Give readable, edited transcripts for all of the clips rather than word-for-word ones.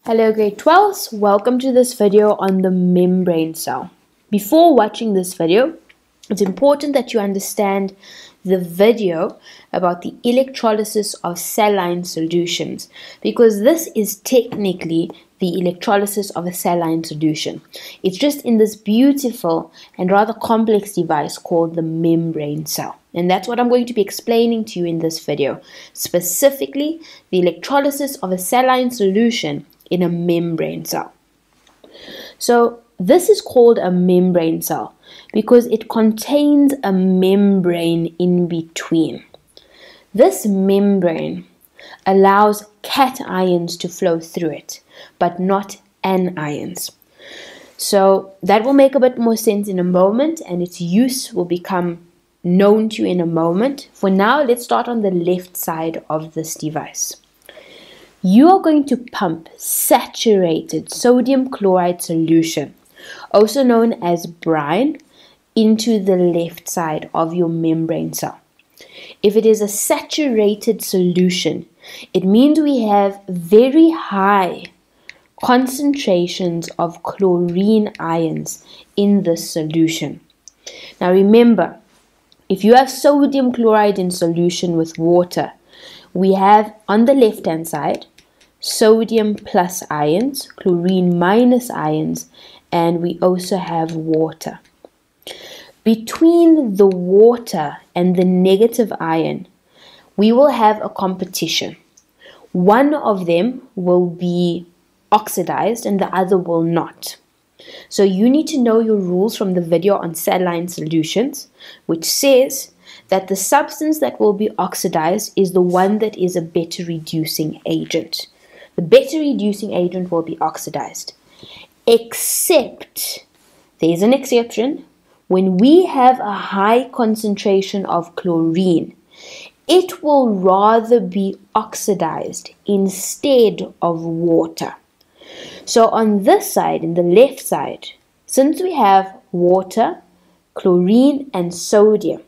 Hello grade 12s, welcome to this video on the membrane cell. Before watching this video, it's important that you understand the video about the electrolysis of saline solutions, because this is technically the electrolysis of a saline solution. It's just in this beautiful and rather complex device called the membrane cell. And that's what I'm going to be explaining to you in this video, specifically the electrolysis of a saline solution in a membrane cell. So this is called a membrane cell because it contains a membrane in between. This membrane allows cations to flow through it, but not anions. So that will make a bit more sense in a moment, and its use will become known to you in a moment. For now, let's start on the left side of this device. You are going to pump saturated sodium chloride solution, also known as brine, into the left side of your membrane cell. If it is a saturated solution, it means we have very high concentrations of chlorine ions in this solution. Now remember, if you have sodium chloride in solution with water, we have on the left hand side sodium plus ions, chlorine minus ions, and we also have water. Between the water and the negative ion, we will have a competition. One of them will be oxidized and the other will not. So you need to know your rules from the video on saline solutions, which says that the substance that will be oxidized is the one that is a better reducing agent. The better reducing agent will be oxidized. Except, there's an exception, when we have a high concentration of chlorine, it will rather be oxidized instead of water. So on this side, in the left side, since we have water, chlorine and sodium,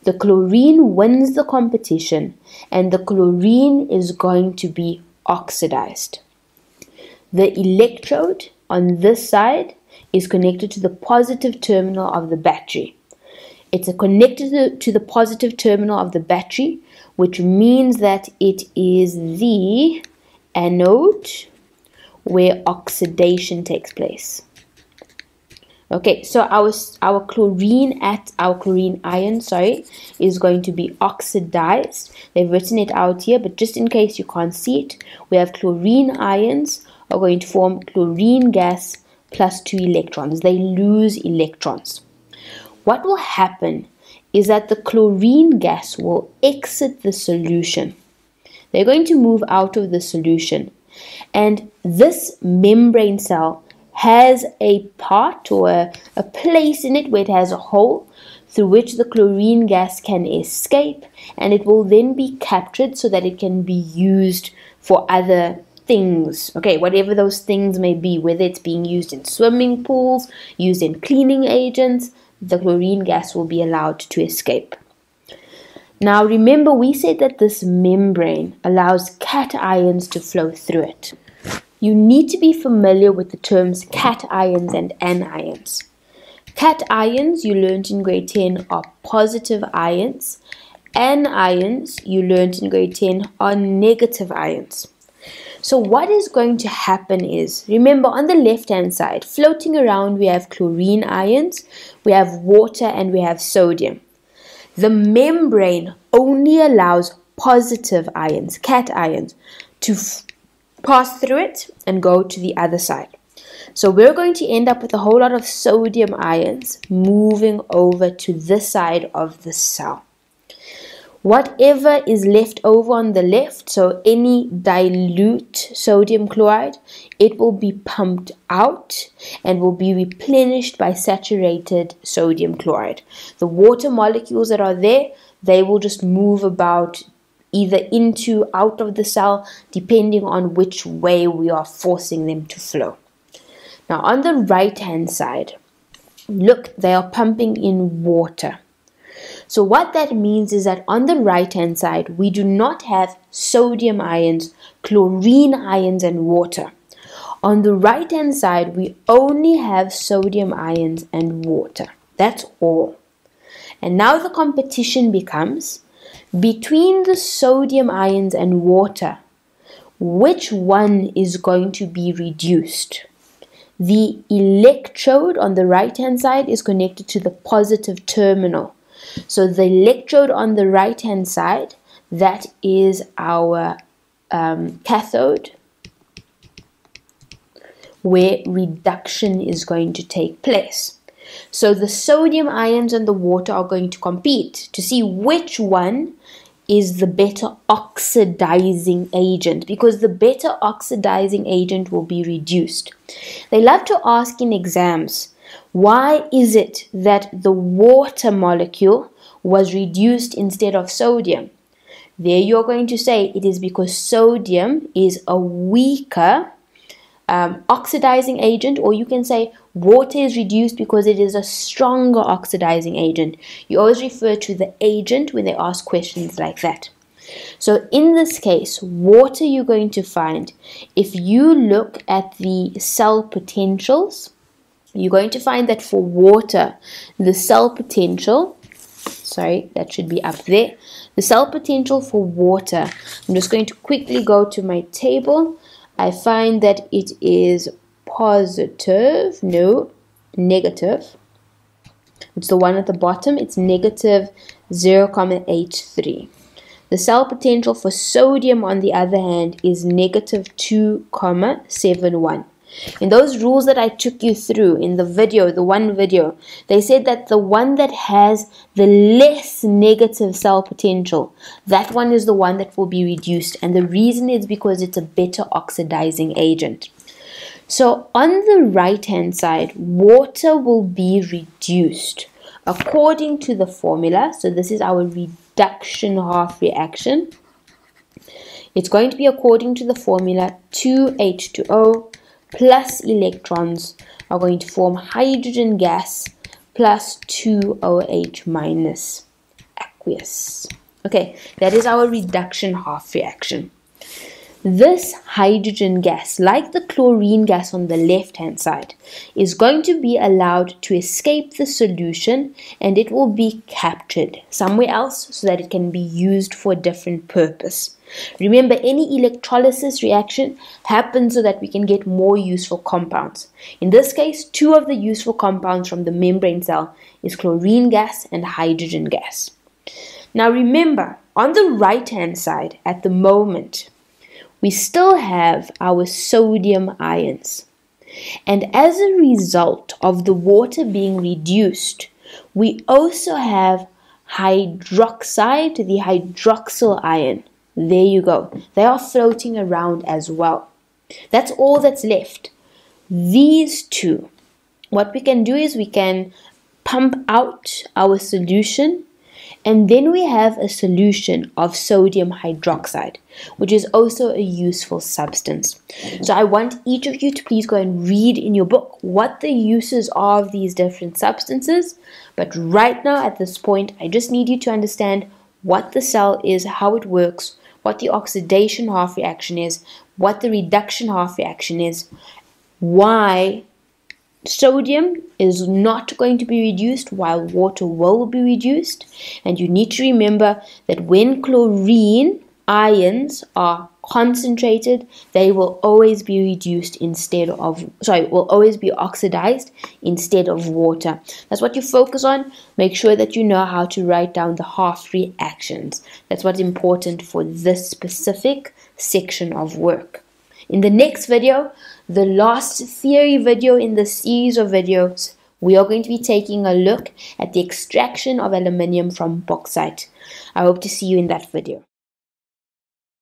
the chlorine wins the competition and the chlorine is going to be oxidized. The electrode on this side is connected to the positive terminal of the battery. It's connected to the positive terminal of the battery, which means that it is the anode where oxidation takes place. Okay, so our chlorine ion, is going to be oxidized. They've written it out here, but just in case you can't see it, we have chlorine ions are going to form chlorine gas plus 2 electrons. They lose electrons. What will happen is that the chlorine gas will exit the solution. They're going to move out of the solution. And this membrane cell has a part or a place in it where it has a hole through which the chlorine gas can escape, and it will then be captured so that it can be used for other things. Okay, whatever those things may be, whether it's being used in swimming pools, used in cleaning agents, the chlorine gas will be allowed to escape. Now remember, we said that this membrane allows cations to flow through it. You need to be familiar with the terms cations and anions. Cations, you learned in grade 10, are positive ions. Anions, you learned in grade 10, are negative ions. So what is going to happen is, remember on the left hand side, floating around we have chlorine ions, we have water, and we have sodium. The membrane only allows positive ions, cations, to pass through it and go to the other side. So we're going to end up with a whole lot of sodium ions moving over to this side of the cell. Whatever is left over on the left, so any dilute sodium chloride, it will be pumped out and will be replenished by saturated sodium chloride. The water molecules that are there, they will just move about either into, out of the cell, depending on which way we are forcing them to flow. Now on the right hand side, look, they are pumping in water. So what that means is that on the right hand side, we do not have sodium ions, chlorine ions and water. On the right hand side, we only have sodium ions and water. That's all. And now the competition becomes between the sodium ions and water, which one is going to be reduced? The electrode on the right hand side is connected to the positive terminal. So the electrode on the right hand side, that is our cathode, where reduction is going to take place. So the sodium ions and the water are going to compete to see which one is the better oxidizing agent, because the better oxidizing agent will be reduced. They love to ask in exams, why is it that the water molecule was reduced instead of sodium? There you're going to say it is because sodium is a weaker oxidizing agent, or you can say water is reduced because it is a stronger oxidizing agent. You always refer to the agent when they ask questions like that. So in this case, water you're going to find, if you look at the cell potentials, you're going to find that for water, the cell potential, sorry, that should be up there. The cell potential for water, I'm just going to quickly go to my table. I find that it is negative. It's the one at the bottom. It's negative 0.83. The cell potential for sodium, on the other hand, is negative 2.71. In those rules that I took you through in the video, the one video, they said that the one that has the less negative cell potential, that one is the one that will be reduced. And the reason is because it's a better oxidizing agent. So on the right hand side, water will be reduced according to the formula. So this is our reduction half reaction. It's going to be according to the formula 2H2O plus electrons are going to form hydrogen gas plus 2OH minus aqueous. Okay, that is our reduction half reaction. This hydrogen gas, like the chlorine gas on the left hand side, is going to be allowed to escape the solution, and it will be captured somewhere else so that it can be used for a different purpose. Remember, any electrolysis reaction happens so that we can get more useful compounds. In this case, two of the useful compounds from the membrane cell is chlorine gas and hydrogen gas. Now remember, on the right hand side at the moment, we still have our sodium ions. And as a result of the water being reduced, we also have hydroxide, the hydroxyl ion. There you go. They are floating around as well. That's all that's left. These two. What we can do is we can pump out our solution, and then we have a solution of sodium hydroxide, which is also a useful substance. So I want each of you to please go and read in your book what the uses are of these different substances. But right now at this point, I just need you to understand what the cell is, how it works, what the oxidation half reaction is, what the reduction half reaction is, why sodium is not going to be reduced while water will be reduced. And you need to remember that when chlorine ions are concentrated, they will always be reduced instead of, will always be oxidized instead of water. That's what you focus on. Make sure that you know how to write down the half reactions. That's what's important for this specific section of work. In the next video, the last theory video in the series of videos, we are going to be taking a look at the extraction of aluminium from bauxite. I hope to see you in that video.